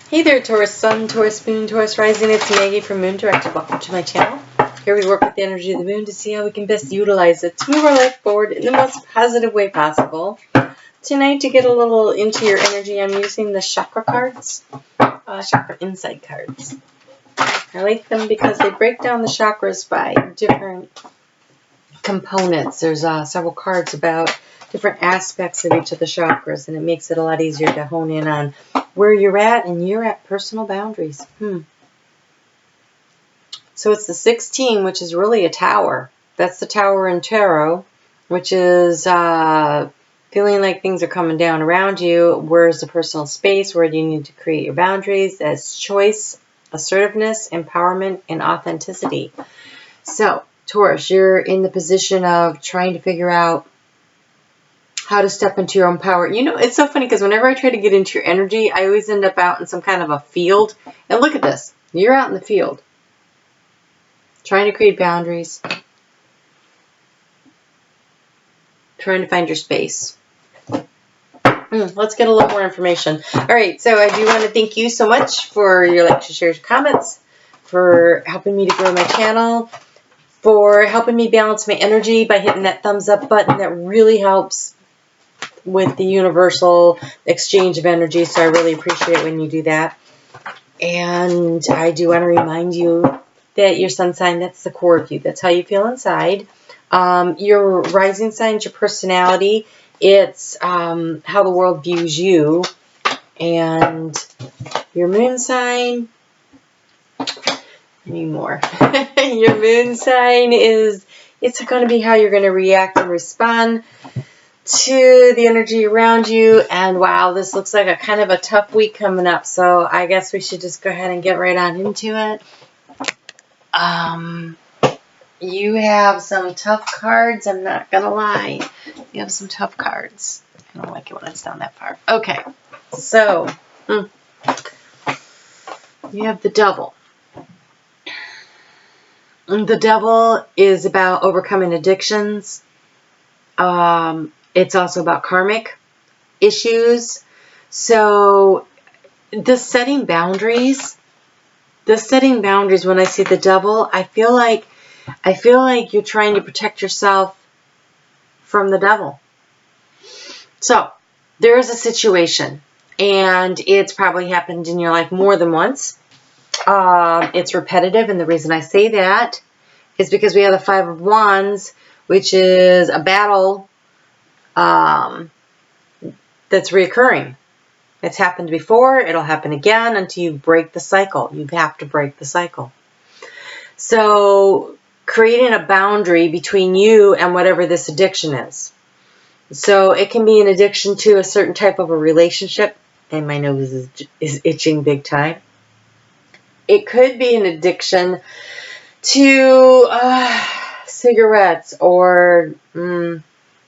Hey there, Taurus Sun, Taurus Moon, Taurus Rising. It's Maggie from Moon Directed. Welcome to my channel. Here we work with the energy of the moon to see how we can best utilize it to move our life forward in the most positive way possible. Tonight, to get a little into your energy, I'm using the chakra cards, chakra insight cards. I like them because they break down the chakras by different components. There's several cards about different aspects of each of the chakras, and it makes it a lot easier to hone in on where you're at, and you're at personal boundaries. So it's the 16, which is really a tower. That's the tower in tarot, which is feeling like things are coming down around you. Where's the personal space? Where do you need to create your boundaries? As choice, assertiveness, empowerment, and authenticity. So, Taurus, you're in the position of trying to figure out how to step into your own power. You know, it's so funny because whenever I try to get into your energy, I always end up out in some kind of a field. And look at this. You're out in the field trying to create boundaries, trying to find your space. Let's get a little more information. All right, so I do want to thank you so much for your likes, shares, comments, for helping me to grow my channel, for helping me balance my energy by hitting that thumbs up button. That really helps with the universal exchange of energy, so I really appreciate when you do that. And I do want to remind you that your sun sign, that's the core of you. That's how you feel inside. Your rising sign is your personality. It's how the world views you. And your moon sign, anymore. Your moon sign is, it's going to be how you're going to react and respond to the energy around you. And wow, this looks like a kind of a tough week coming up, so I guess we should just go ahead and get right on into it. You have some tough cards, I'm not gonna lie. You have some tough cards. I don't like it when it's down that far. Okay, so you have the Devil. The Devil is about overcoming addictions. It's also about karmic issues. So the setting boundaries, when I see the Devil, I feel like you're trying to protect yourself from the devil. So there is a situation, and it's probably happened in your life more than once. It's repetitive, and the reason I say that is because we have the Five of Wands, which is a battle that's reoccurring. It's happened before, it'll happen again until you break the cycle. You have to break the cycle. So creating a boundary between you and whatever this addiction is. So it can be an addiction to a certain type of a relationship, and my nose is itching big time. It could be an addiction to cigarettes, or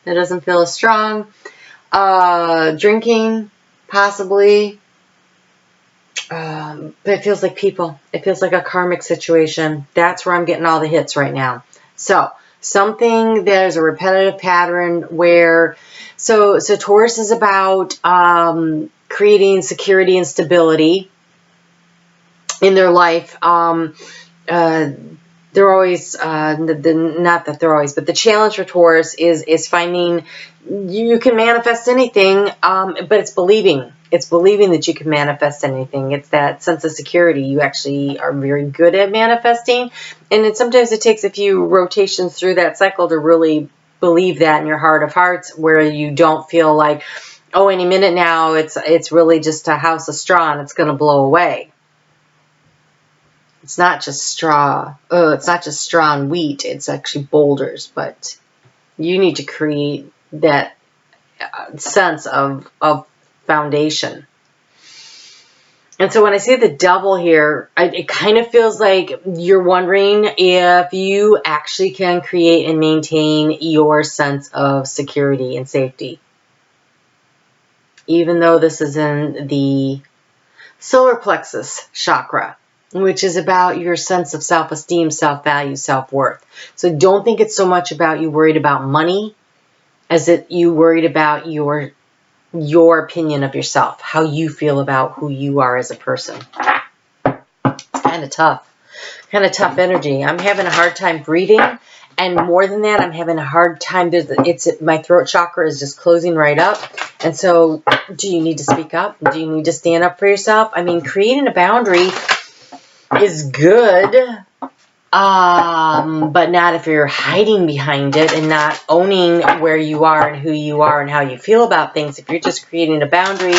that doesn't feel as strong. Drinking, possibly. But it feels like people. It feels like a karmic situation. That's where I'm getting all the hits right now. So something, there's a repetitive pattern where, so Taurus is about creating security and stability in their life. They're always, not that they're always, but the challenge for Taurus is finding, you can manifest anything, but it's believing. It's believing that you can manifest anything. It's that sense of security. You actually are very good at manifesting. And sometimes it takes a few rotations through that cycle to really believe that in your heart of hearts, where you don't feel like, oh, any minute now, it's really just a house of straw and it's going to blow away. It's not just straw. Oh, it's not just straw and wheat. It's actually boulders. But you need to create that sense of foundation. And so when I say the Devil here, it kind of feels like you're wondering if you actually can create and maintain your sense of security and safety. Even though this is in the solar plexus chakra, which is about your sense of self-esteem, self-value, self-worth. So don't think it's so much about you worried about money as that you worried about your your opinion of yourself, how you feel about who you are as a person. It's kind of tough. Kind of tough energy. I'm having a hard time breathing. And more than that, I'm having a hard time. My throat chakra is just closing right up. And so, do you need to speak up? Do you need to stand up for yourself? I mean, creating a boundary is good, but not if you're hiding behind it and not owning where you are and who you are and how you feel about things. If you're just creating a boundary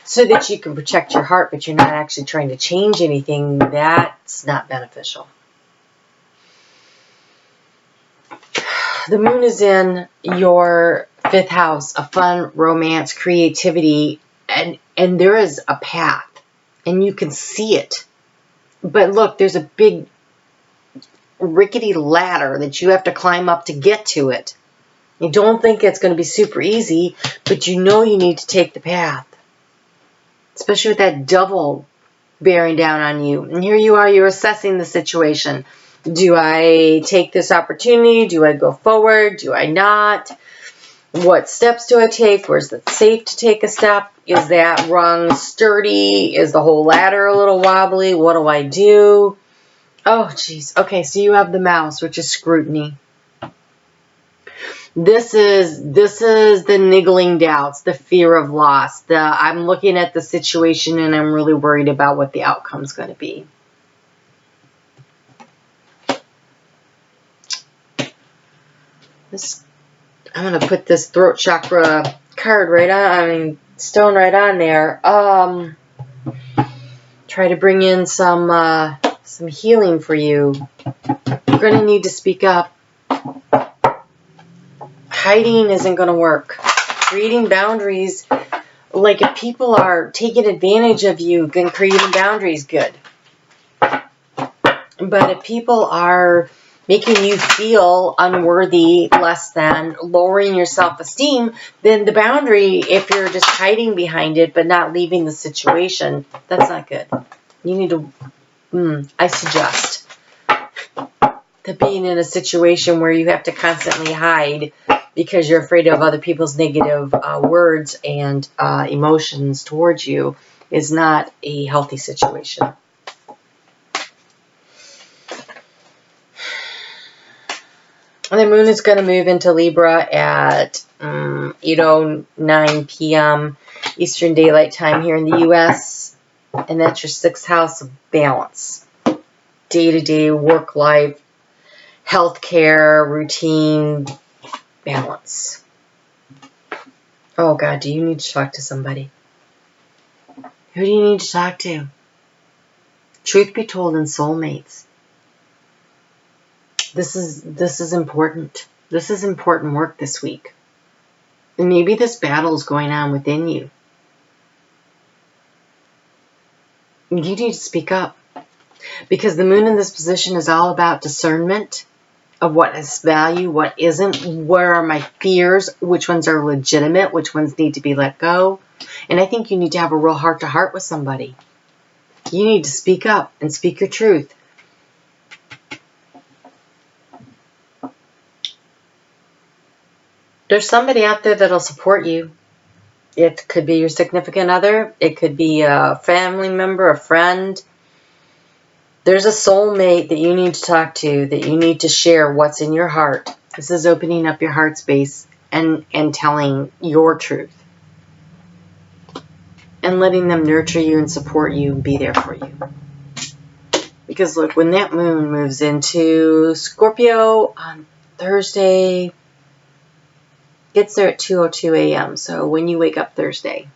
so that you can protect your heart, but you're not actually trying to change anything, that's not beneficial. The moon is in your 5th house of fun, romance, creativity, and there is a path, and you can see it. But look, there's a big rickety ladder that you have to climb up to get to it. You don't think it's going to be super easy, but you know you need to take the path. Especially with that devil bearing down on you. And here you are, you're assessing the situation. Do I take this opportunity? Do I go forward? Do I not? What steps do I take? Where's it safe to take a step? Is that rung sturdy? Is the whole ladder a little wobbly? What do I do? Oh, geez. Okay, so you have the mouse, which is scrutiny. This is the niggling doubts, the fear of loss. I'm looking at the situation and I'm really worried about what the outcome's going to be. I'm going to put this throat chakra card right on, stone right on there. Try to bring in some healing for you. You're going to need to speak up. Hiding isn't going to work. Creating boundaries, like if people are taking advantage of you, then creating boundaries good. But if people are making you feel unworthy, less than, lowering your self-esteem, then the boundary, if you're just hiding behind it but not leaving the situation, that's not good. You need to, I suggest that being in a situation where you have to constantly hide because you're afraid of other people's negative words and emotions towards you is not a healthy situation. And the moon is going to move into Libra at 8:09 p.m. Eastern Daylight Time here in the U.S. And that's your 6th house of balance. Day-to-day work life, healthcare, routine, balance. Oh, God, do you need to talk to somebody? Who do you need to talk to? Truth be told, in soulmates. This is important. This is important work this week. And maybe this battle is going on within you. You need to speak up. Because the moon in this position is all about discernment of what has value, what isn't, where are my fears, which ones are legitimate, which ones need to be let go. And I think you need to have a real heart-to-heart with somebody. You need to speak up and speak your truth. There's somebody out there that'll support you. It could be your significant other. It could be a family member, a friend. There's a soulmate that you need to talk to, that you need to share what's in your heart. This is opening up your heart space and telling your truth. And letting them nurture you and support you and be there for you. Because look, when that moon moves into Scorpio on Thursday, gets there at 2:02 a.m. So when you wake up Thursday,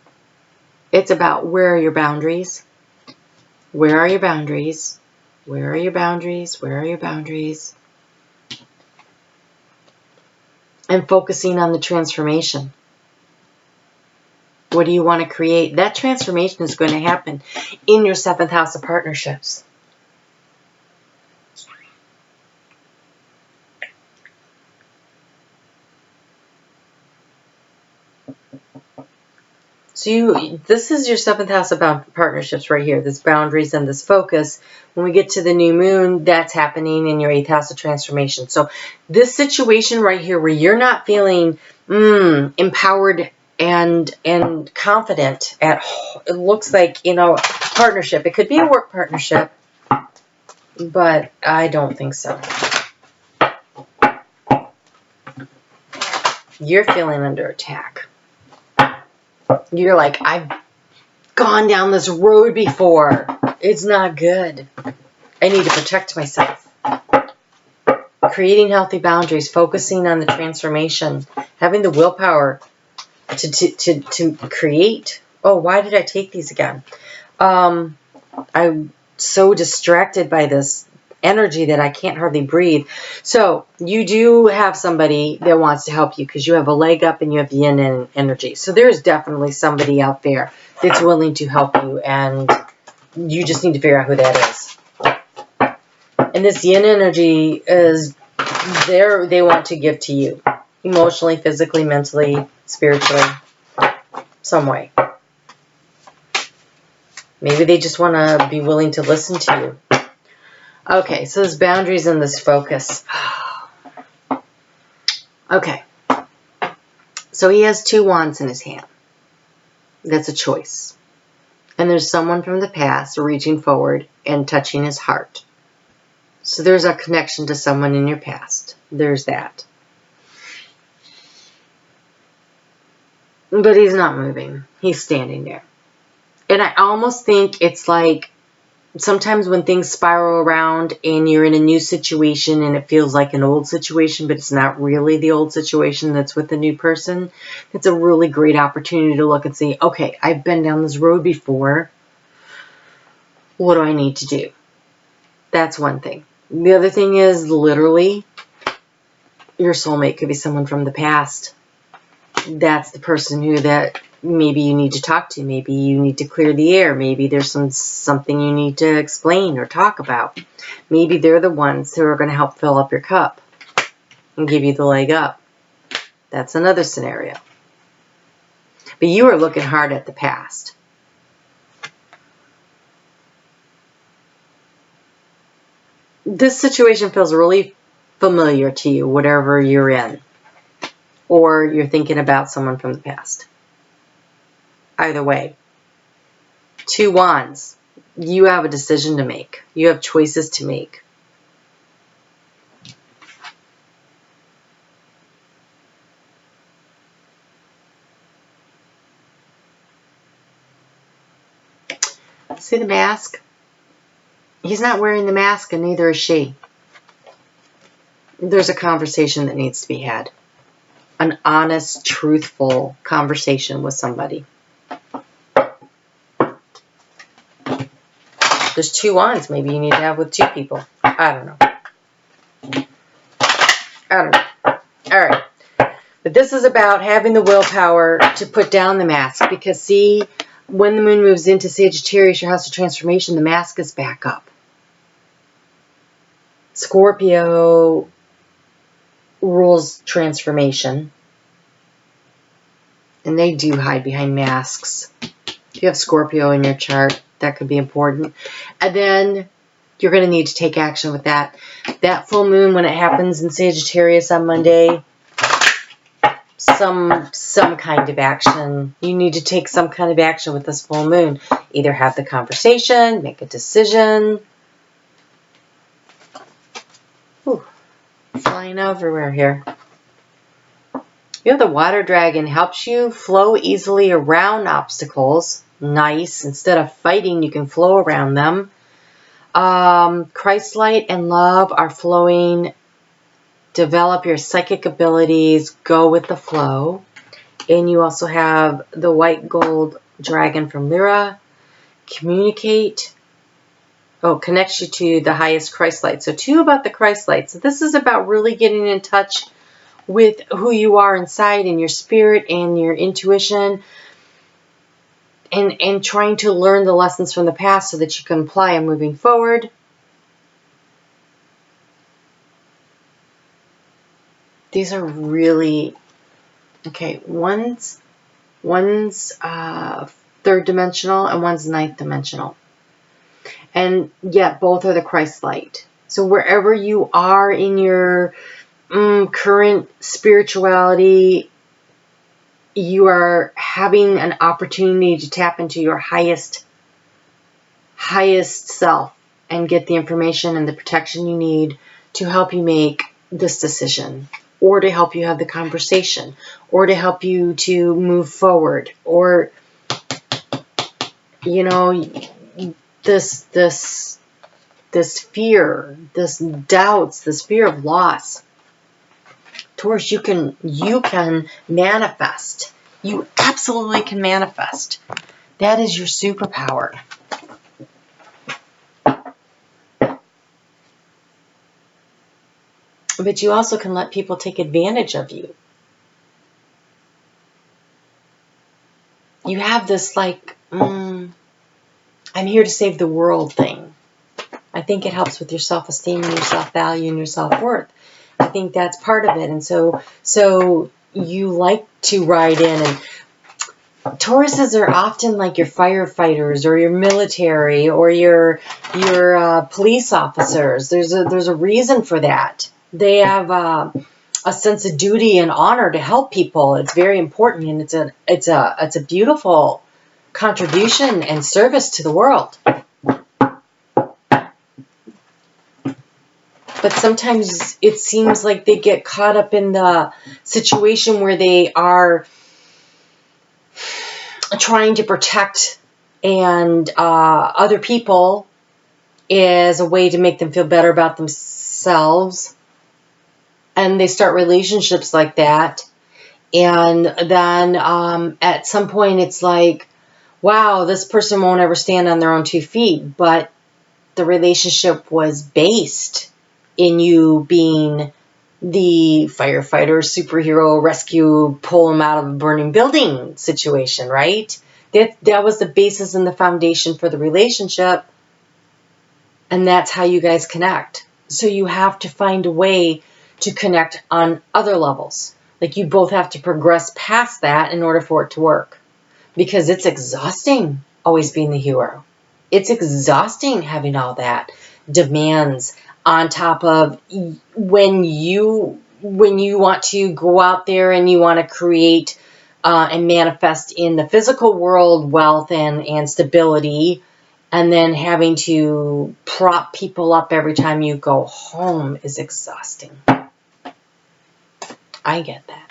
it's about where are your boundaries? Where are your boundaries? Where are your boundaries? Where are your boundaries? And focusing on the transformation. What do you want to create? That transformation is going to happen in your 7th house of partnerships. So this is your 7th house about partnerships right here, this boundaries and this focus. When we get to the new moon, that's happening in your 8th house of transformation. So this situation right here where you're not feeling empowered and confident it looks like, partnership. It could be a work partnership, but I don't think so. You're feeling under attack. You're like, I've gone down this road before. It's not good. I need to protect myself. Creating healthy boundaries, focusing on the transformation, having the willpower to create. Oh, why did I take these again? I'm so distracted by this energy that I can't hardly breathe. So you do have somebody that wants to help you because you have a leg up and you have yin energy. So there's definitely somebody out there that's willing to help you, and you just need to figure out who that is. And this yin energy is there. They want to give to you emotionally, physically, mentally, spiritually, some way. Maybe they just want to be willing to listen to you. Okay, so there's boundaries and this focus. Okay. So he has 2 wands in his hand. That's a choice. And there's someone from the past reaching forward and touching his heart. So there's a connection to someone in your past. There's that. But he's not moving. He's standing there. And I almost think it's like sometimes when things spiral around and you're in a new situation and it feels like an old situation, but it's not really the old situation that's with the new person, it's a really great opportunity to look and see, okay, I've been down this road before. What do I need to do? That's one thing. The other thing is literally your soulmate could be someone from the past. That's the person that maybe you need to talk to. Maybe you need to clear the air. Maybe there's something you need to explain or talk about. Maybe they're the ones who are going to help fill up your cup and give you the leg up. That's another scenario. But you are looking hard at the past. This situation feels really familiar to you, whatever you're in. Or you're thinking about someone from the past. Either way. 2 wands. You have a decision to make. You have choices to make. See the mask? He's not wearing the mask, and neither is she. There's a conversation that needs to be had. An honest, truthful conversation with somebody. There's 2 wands maybe you need to have with 2 people. I don't know. All right. But this is about having the willpower to put down the mask. Because see, when the moon moves into Sagittarius, your house of transformation, the mask is back up. Scorpio rules transformation. And they do hide behind masks. If you have Scorpio in your chart, that could be important. And then you're going to need to take action with that. That full moon, when it happens in Sagittarius on Monday, some kind of action. You need to take some kind of action with this full moon. Either have the conversation, make a decision. Ooh, flying everywhere here. You have the water dragon, helps you flow easily around obstacles. Nice. Instead of fighting, you can flow around them. Christ light and love are flowing. Develop your psychic abilities. Go with the flow. And you also have the white gold dragon from Lyra. Communicate. Oh, connects you to the highest Christ light. So 2 about the Christ light. So this is about really getting in touch with who you are inside and your spirit and your intuition, and trying to learn the lessons from the past so that you can apply them moving forward. These are really okay. One's 3rd dimensional and one's 9th dimensional, and yet both are the Christ light. So wherever you are in your current spirituality, you are having an opportunity to tap into your highest self and get the information and the protection you need to help you make this decision, or to help you have the conversation, or to help you to move forward, or, you know, this fear, this doubts, this fear of loss. Taurus, you can manifest. You absolutely can manifest. That is your superpower. But you also can let people take advantage of you. You have this like, I'm here to save the world thing. I think it helps with your self-esteem and your self-value and your self-worth. I think that's part of it. And so you like to ride in, and Tauruses are often like your firefighters or your military or your police officers. There's a reason for that. They have a sense of duty and honor to help people. It's very important, and it's a beautiful contribution and service to the world. But sometimes it seems like they get caught up in the situation where they are trying to protect and other people as a way to make them feel better about themselves. And they start relationships like that. And then at some point it's like, wow, this person won't ever stand on their own 2 feet. But the relationship was based in you being the firefighter, superhero, rescue, pull them out of a burning building situation, right? That was the basis and the foundation for the relationship. And that's how you guys connect. So you have to find a way to connect on other levels. Like, you both have to progress past that in order for it to work. Because it's exhausting always being the hero. It's exhausting having all that demands on top of when you want to go out there and you want to create and manifest in the physical world wealth and stability, and then having to prop people up every time you go home is exhausting. I get that.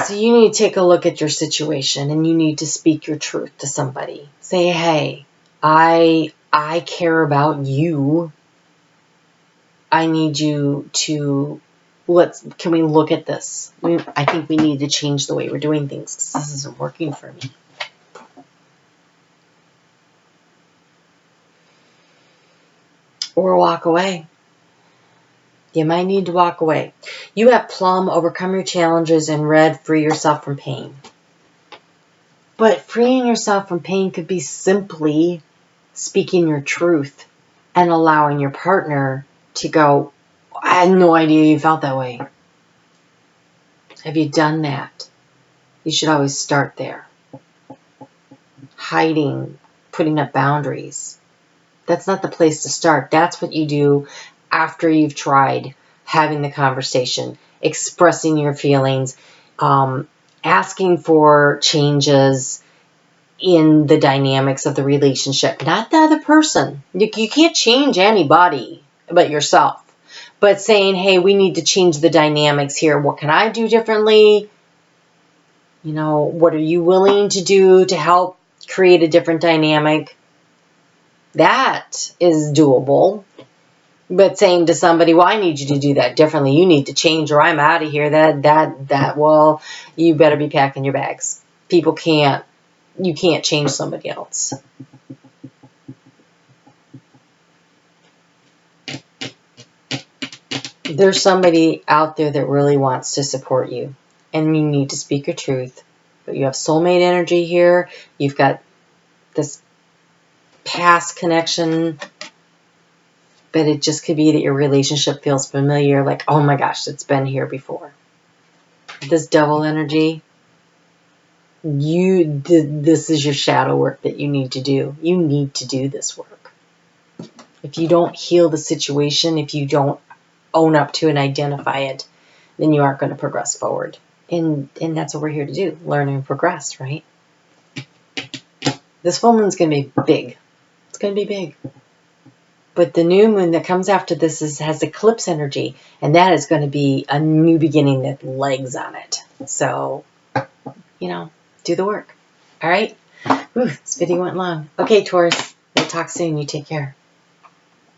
So you need to take a look at your situation, and you need to speak your truth to somebody. Say, hey, I care about you. I need you to, can we look at this? I think we need to change the way we're doing things because this isn't working for me. Or walk away. You might need to walk away. You have plum, overcome your challenges, and red, free yourself from pain. But freeing yourself from pain could be simply speaking your truth and allowing your partner to go, I had no idea you felt that way. Have you done that? You should always start there. Hiding, putting up boundaries. That's not the place to start. That's what you do after you've tried having the conversation, expressing your feelings, asking for changes in the dynamics of the relationship, not the other person. You can't change anybody but yourself. But saying, hey, we need to change the dynamics here. What can I do differently? You know, what are you willing to do to help create a different dynamic? That is doable. But saying to somebody, well, I need you to do that differently. You need to change or I'm out of here. Well, you better be packing your bags. You can't change somebody else. There's somebody out there that really wants to support you. And you need to speak your truth. But you have soulmate energy here. You've got this past connection. But it just could be that your relationship feels familiar. Like, oh my gosh, it's been here before. This devil energy. This is your shadow work that you need to do. You need to do this work. If you don't heal the situation, if you don't own up to and identify it, then you aren't going to progress forward. And that's what we're here to do, learn and progress, right? This full moon's going to be big. It's going to be big. But the new moon that comes after this has eclipse energy, and that is going to be a new beginning with legs on it. So, do the work. All right? Ooh, this video went long. Okay, Taurus, we'll talk soon. You take care.